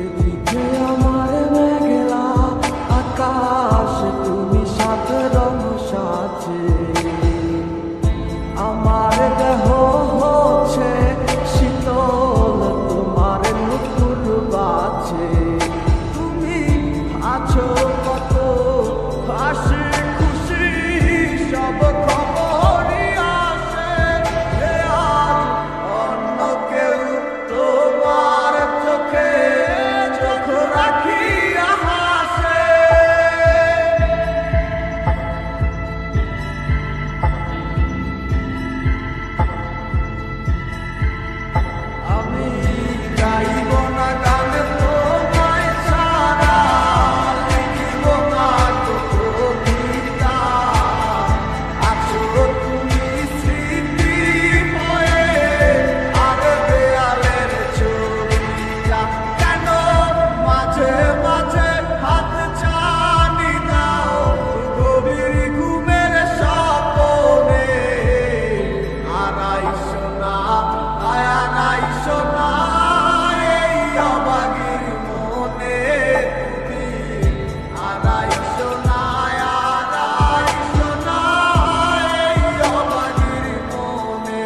এদিকে আমার মেঘলা আকাশ, তুমি সাত রং সাজে। আমার দেহ হচ্ছে শীতল, তোমার নুপুর বাজে। তুমি আছো কত হাসি খুশি, সব খবরই আসে। এ আর অন্য কেউ তোমার চোখে চোখ রাখিয়া হাসে। আমি গাইব না গান তোমায় ছাড়া, লিখিব না তো কবিতা। আছো তুমি স্মৃতি হয়ে, আর দেয়ালের ছবিটা। কেন মাঝে মাঝে হাত ছানি দাও গভীর ঘুমের স্বপ্নে। আড়াইশো না আয়া নাইশো না এই অবাগির মনে। তুমি আড়াইশো না আড়াইশো না এই অবাগির মনে।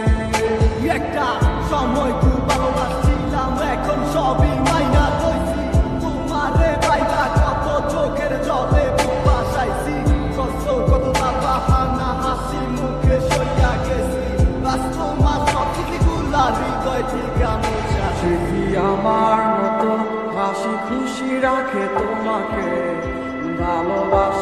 একটা সময় খুব ভালোবাসছিলাম, এখন সবই মাইনা কইছি। তোমারে বাইরা কত চোখের জলে বুক ভাসাইছি। কষ্ট কত বাহানা হাসি মুখে সইয়া গেছি। বাস্তব মাস সবকিছুগুলা হৃদয় থেকে মোছা। সে কি আমার মতো হাসি খুশি রাখে তোমাকে? ভালোবাসা